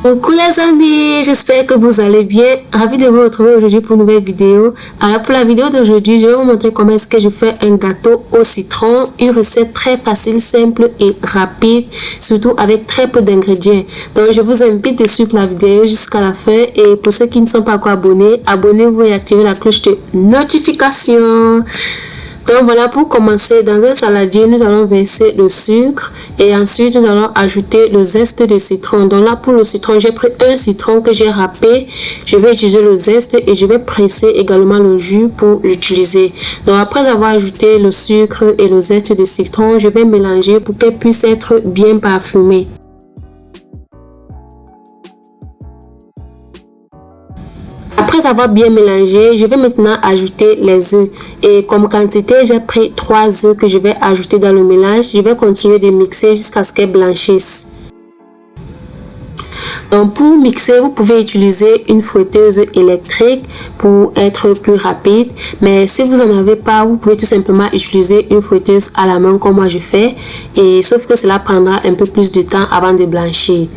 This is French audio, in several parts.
Coucou les amis, j'espère que vous allez bien. Ravi de vous retrouver aujourd'hui pour une nouvelle vidéo. Alors pour la vidéo d'aujourd'hui, je vais vous montrer comment est-ce que je fais un gâteau au citron. Une recette très facile, simple et rapide, surtout avec très peu d'ingrédients. Donc je vous invite de suivre la vidéo jusqu'à la fin. Et pour ceux qui ne sont pas encore abonnés, abonnez-vous et activez la cloche de notification. Donc voilà, pour commencer, dans un saladier, nous allons verser le sucre et ensuite nous allons ajouter le zeste de citron. Donc là, pour le citron, j'ai pris un citron que j'ai râpé. Je vais utiliser le zeste et je vais presser également le jus pour l'utiliser. Donc après avoir ajouté le sucre et le zeste de citron, je vais mélanger pour qu'elle puisse être bien parfumée. Après avoir bien mélangé, je vais maintenant ajouter les œufs. Et comme quantité, j'ai pris 3 œufs que je vais ajouter dans le mélange. Je vais continuer de mixer jusqu'à ce qu'elles blanchissent. Donc pour mixer, vous pouvez utiliser une fouetteuse électrique pour être plus rapide. Mais si vous n'en avez pas, vous pouvez tout simplement utiliser une fouetteuse à la main comme moi je fais. Et sauf que cela prendra un peu plus de temps avant de blanchir.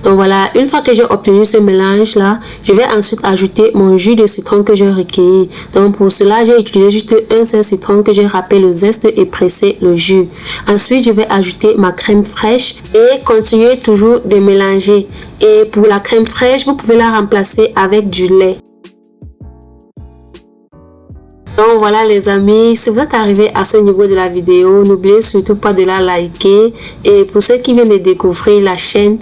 Donc voilà, une fois que j'ai obtenu ce mélange là, je vais ensuite ajouter mon jus de citron que j'ai recueilli. Donc pour cela, j'ai utilisé juste un seul citron que j'ai râpé le zeste et pressé le jus. Ensuite, je vais ajouter ma crème fraîche et continuer toujours de mélanger. Et pour la crème fraîche, vous pouvez la remplacer avec du lait. Donc voilà les amis, si vous êtes arrivés à ce niveau de la vidéo, n'oubliez surtout pas de la liker. Et pour ceux qui viennent de découvrir la chaîne,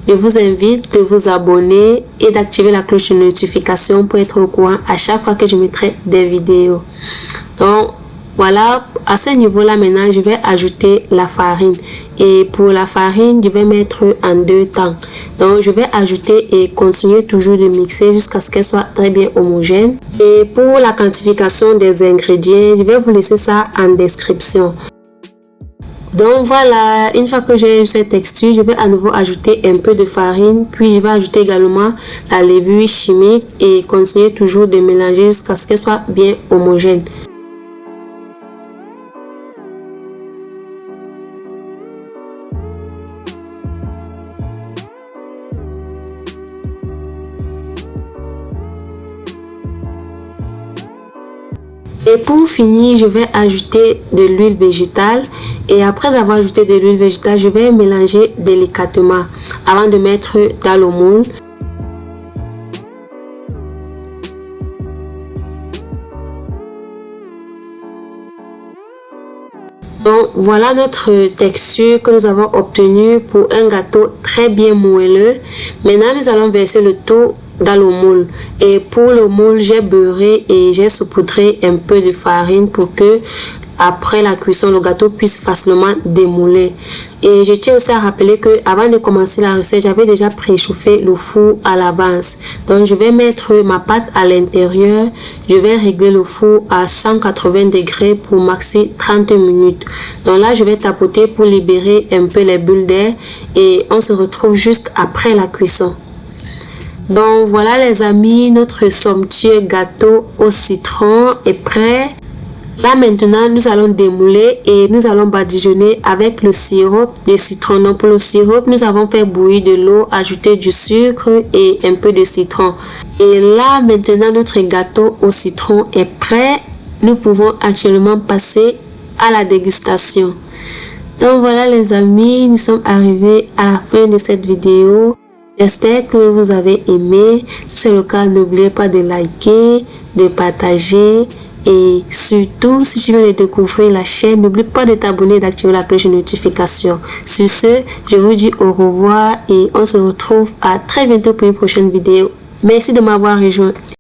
je vous invite de vous abonner et d'activer la cloche de notification pour être au courant à chaque fois que je mettrai des vidéos. Donc voilà, à ce niveau-là maintenant, je vais ajouter la farine. Et pour la farine, je vais mettre en 2 temps. Donc je vais ajouter et continuer toujours de mixer jusqu'à ce qu'elle soit très bien homogène. Et pour la quantification des ingrédients, je vais vous laisser ça en description. Donc voilà, une fois que j'ai eu cette texture, je vais à nouveau ajouter un peu de farine. Puis je vais ajouter également la levure chimique et continuer toujours de mélanger jusqu'à ce qu'elle soit bien homogène. Et pour finir, je vais ajouter de l'huile végétale. Et après avoir ajouté de l'huile végétale, je vais mélanger délicatement avant de mettre dans le moule. Donc voilà notre texture que nous avons obtenue pour un gâteau très bien moelleux. Maintenant, nous allons verser le tout dans le moule. Et pour le moule, j'ai beurré et j'ai saupoudré un peu de farine pour que après la cuisson, le gâteau puisse facilement démouler. Et je tiens aussi à rappeler que avant de commencer la recette, j'avais déjà préchauffé le four à l'avance. Donc je vais mettre ma pâte à l'intérieur. Je vais régler le four à 180 degrés pour maxi 30 minutes. Donc là, je vais tapoter pour libérer un peu les bulles d'air. Et on se retrouve juste après la cuisson. Donc voilà les amis, notre somptueux gâteau au citron est prêt. Là maintenant, nous allons démouler et nous allons badigeonner avec le sirop de citron. Donc pour le sirop, nous avons fait bouillir de l'eau, ajouter du sucre et un peu de citron. Et là maintenant, notre gâteau au citron est prêt. Nous pouvons actuellement passer à la dégustation. Donc voilà les amis, nous sommes arrivés à la fin de cette vidéo. J'espère que vous avez aimé. Si c'est le cas, n'oubliez pas de liker, de partager. Et surtout, si tu viens de découvrir la chaîne, n'oublie pas de t'abonner et d'activer la cloche de notification. Sur ce, je vous dis au revoir et on se retrouve à très bientôt pour une prochaine vidéo. Merci de m'avoir rejoint.